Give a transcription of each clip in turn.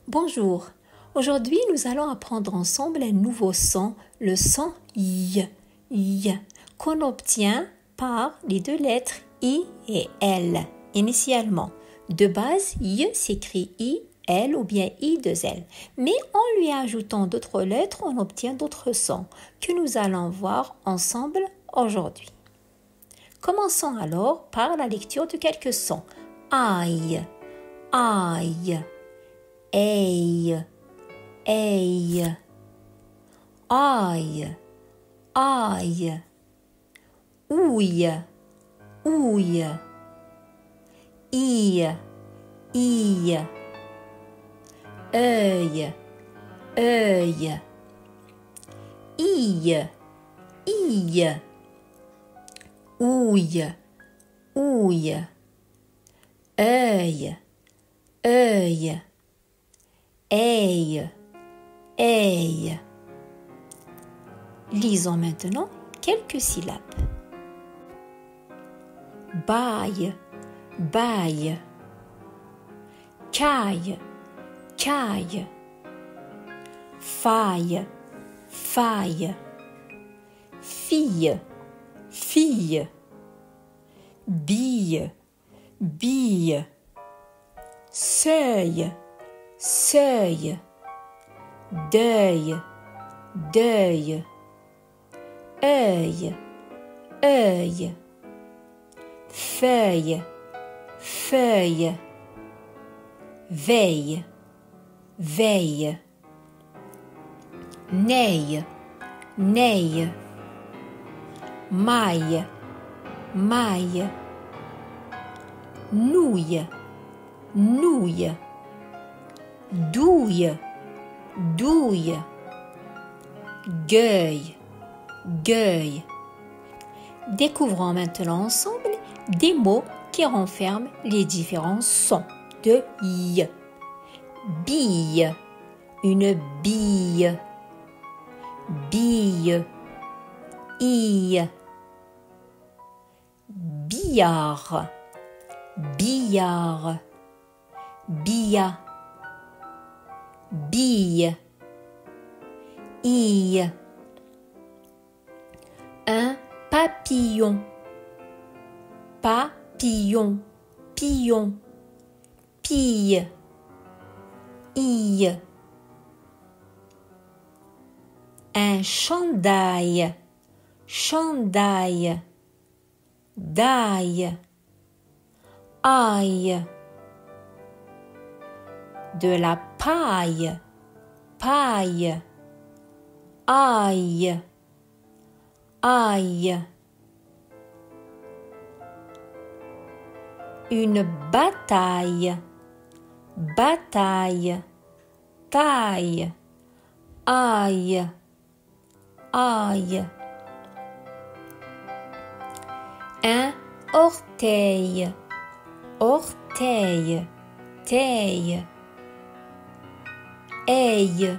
Bonjour, aujourd'hui nous allons apprendre ensemble un nouveau son, le son y, qu'on obtient par les deux lettres I et L initialement. De base, y s'écrit I, L ou bien I de L. Mais en lui ajoutant d'autres lettres, on obtient d'autres sons que nous allons voir ensemble aujourd'hui. Commençons alors par la lecture de quelques sons. Aïe, aïe. Aïe, aïe, aïe, aïe, ouille, ouille, ille, œil, œil, ille, ouille, ouille, œil, œil. Aïe, aïe. Lisons maintenant quelques syllabes. Baille, baille. Caille, caille. Faille, faille. Fille, fille. Bille, bille. Seuil, seuil, deuil, deuil, œil, œil, feuille, feuille, veille, veille, neille, neille, maille, maille, nouille, nouille, douille, douille, gueule, gueule. Découvrons maintenant ensemble des mots qui renferment les différents sons de y. Bille, une bille, bille, ille, billard, billard, billa, bille, ille. Un papillon, papillon, pillon, pille, ille. Un chandail, chandail, daille, aille. De la paille, paille, aille, aille. Une bataille, bataille, taille, aille, aille. Un orteil, orteil, taille, aille.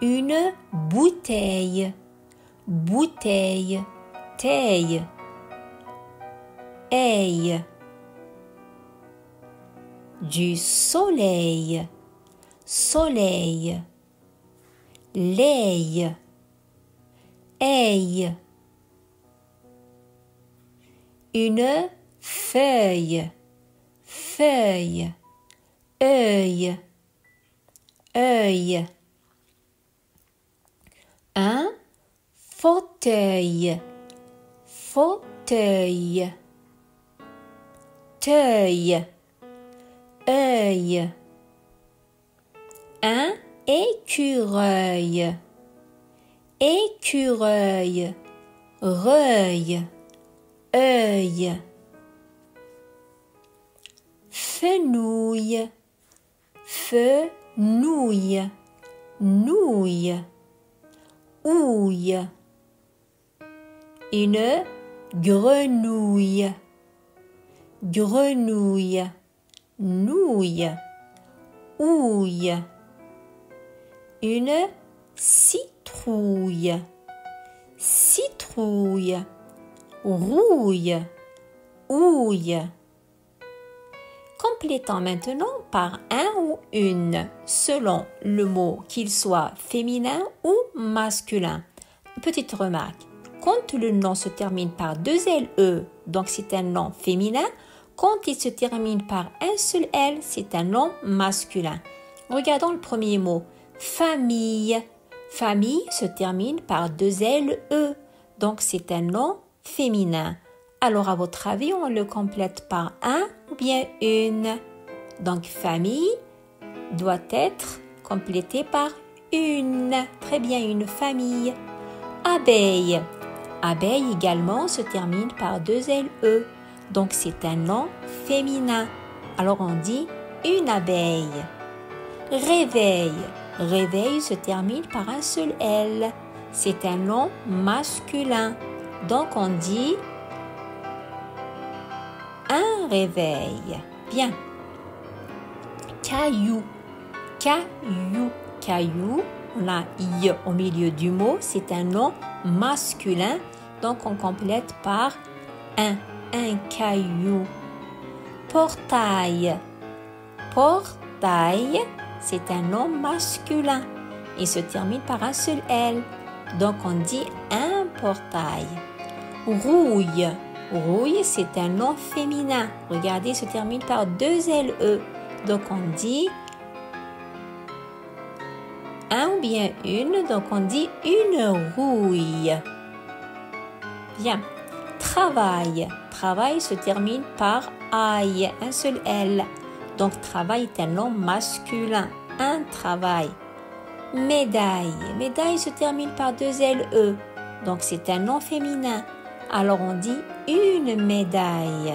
Une bouteille, bouteille, taille, aille. Du soleil, soleil, l'ail, aille. Une feuille, feuille, œil, œil. Un fauteuil, fauteuil, teuil, œil. Un écureuil, écureuil, reuil, œil. Fenouil, fenouil, nouille, ouille. Une grenouille, grenouille, nouille, ouille. Une citrouille, citrouille, rouille, ouille. Complétons maintenant par un ou une, selon le mot qu'il soit féminin ou masculin. Petite remarque, quand le nom se termine par deux LE, donc c'est un nom féminin, quand il se termine par un seul L, c'est un nom masculin. Regardons le premier mot, famille. Famille se termine par deux LE, donc c'est un nom féminin. Alors, à votre avis, on le complète par un ou bien une. Donc, famille doit être complétée par une. Très bien, une famille. Abeille. Abeille également se termine par deux LE. Donc, c'est un nom féminin. Alors, on dit une abeille. Réveil. Réveil se termine par un seul L. C'est un nom masculin. Donc, on dit un réveil. Bien. Caillou. Caillou. Caillou. On a I au milieu du mot. C'est un nom masculin. Donc, on complète par un. Un caillou. Portail. Portail. C'est un nom masculin. Il se termine par un seul L. Donc, on dit un portail. Rouille. Rouille, c'est un nom féminin. Regardez, il se termine par deux LE. Donc, on dit un ou bien une. Donc, on dit une rouille. Bien. Travail. Travail se termine par aïe, un seul L. Donc, travail est un nom masculin. Un travail. Médaille. Médaille se termine par deux LE. Donc, c'est un nom féminin. Alors, on dit une médaille.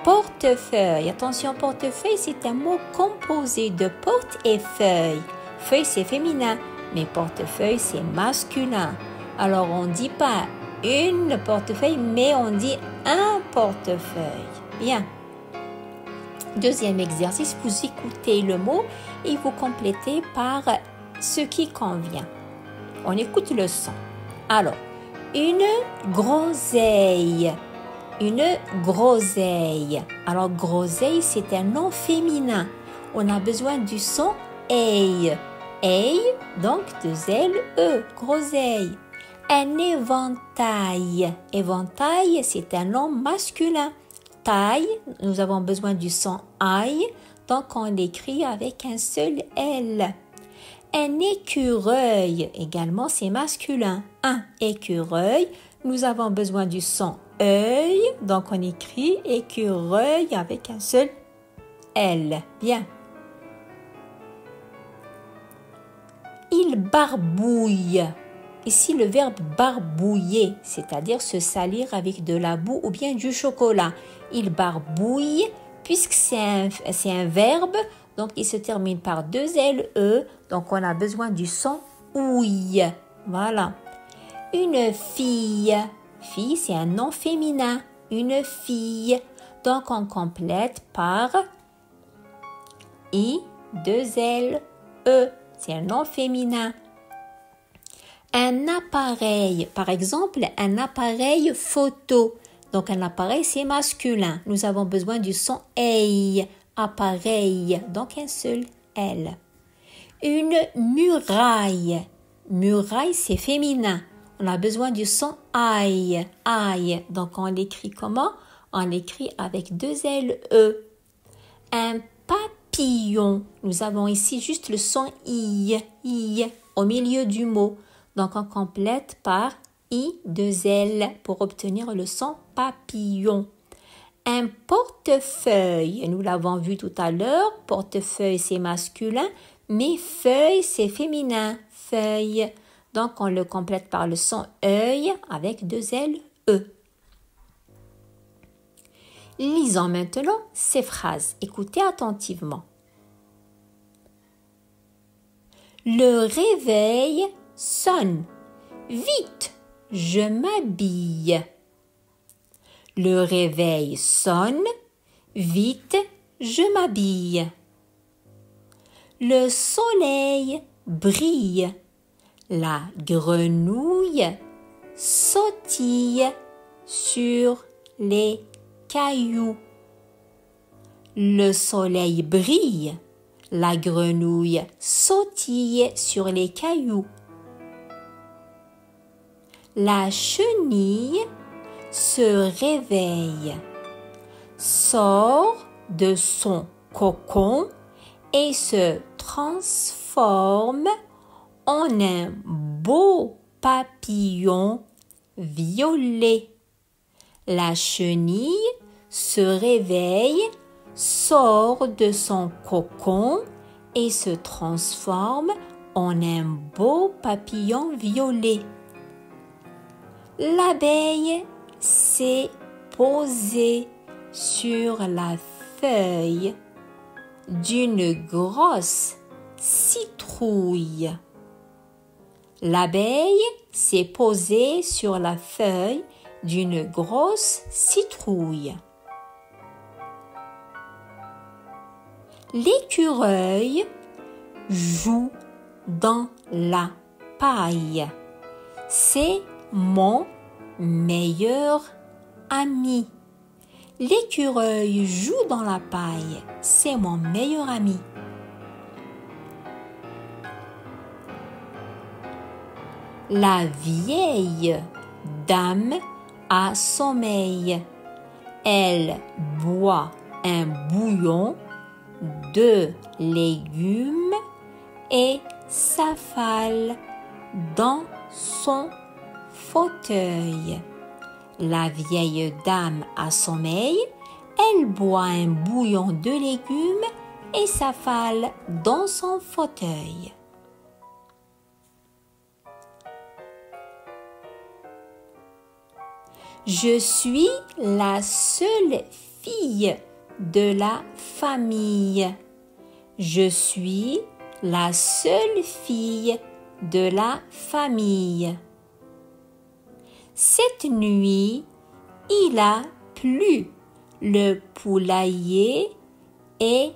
Portefeuille. Attention, portefeuille, c'est un mot composé de porte et feuille. Feuille, c'est féminin, mais portefeuille, c'est masculin. Alors, on ne dit pas une portefeuille, mais on dit un portefeuille. Bien. Deuxième exercice, vous écoutez le mot et vous complétez par ce qui convient. On écoute le son. Alors, une groseille. Une groseille. Alors, groseille, c'est un nom féminin. On a besoin du son EI. EI, donc deux L-E. Groseille. Un éventail. Éventail, c'est un nom masculin. Taille, nous avons besoin du son I. Donc, on l'écrit avec un seul L. Un écureuil, également c'est masculin. Un écureuil, nous avons besoin du son œil, donc on écrit écureuil avec un seul L. Bien. Il barbouille. Ici le verbe barbouiller, c'est-à-dire se salir avec de la boue ou bien du chocolat. Il barbouille, puisque c'est un verbe, donc il se termine par deux LE, donc on a besoin du son ouille. Voilà. Une fille. Fille, c'est un nom féminin. Une fille. Donc on complète par I, deux L, E. C'est un nom féminin. Un appareil. Par exemple, un appareil photo. Donc un appareil, c'est masculin. Nous avons besoin du son EI. Appareil. Donc un seul L. Une muraille. Muraille, c'est féminin. On a besoin du son I. I. Donc on l'écrit comment? On l'écrit avec deux LE. Un papillon. Nous avons ici juste le son I. I au milieu du mot. Donc on complète par I, deux L pour obtenir le son papillon. Un portefeuille, nous l'avons vu tout à l'heure, portefeuille c'est masculin, mais feuille c'est féminin, feuille. Donc on le complète par le son œil avec deux L, E. Lisons maintenant ces phrases. Écoutez attentivement. Le réveil sonne. Vite, je m'habille. Le réveil sonne. Vite, je m'habille. Le soleil brille. La grenouille sautille sur les cailloux. Le soleil brille. La grenouille sautille sur les cailloux. La chenille se réveille, sort de son cocon et se transforme en un beau papillon violet. La chenille se réveille, sort de son cocon et se transforme en un beau papillon violet. L'abeille s'est posée sur la feuille d'une grosse citrouille. L'abeille s'est posée sur la feuille d'une grosse citrouille. L'écureuil joue dans la paille. C'est mon meilleur ami. L'écureuil joue dans la paille. C'est mon meilleur ami. La vieille dame a sommeil. Elle boit un bouillon de légumes et s'affale dans son fauteuil. La vieille dame a sommeil, elle boit un bouillon de légumes et s'affale dans son fauteuil. Je suis la seule fille de la famille. Je suis la seule fille de la famille. Cette nuit, il a plu. Le poulailler est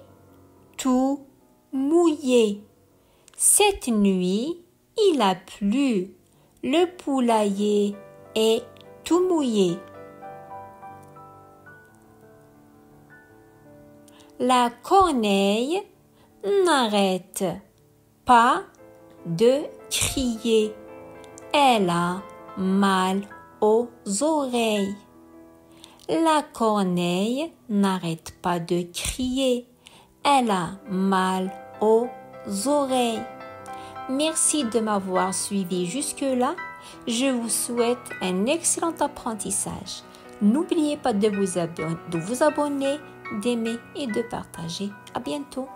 tout mouillé. Cette nuit, il a plu. Le poulailler est tout mouillé. La corneille n'arrête pas de crier. Elle a mal aux oreilles. La corneille n'arrête pas de crier. Elle a mal aux oreilles. Merci de m'avoir suivi jusque-là. Je vous souhaite un excellent apprentissage. N'oubliez pas de vous abonner, d'aimer et de partager. À bientôt.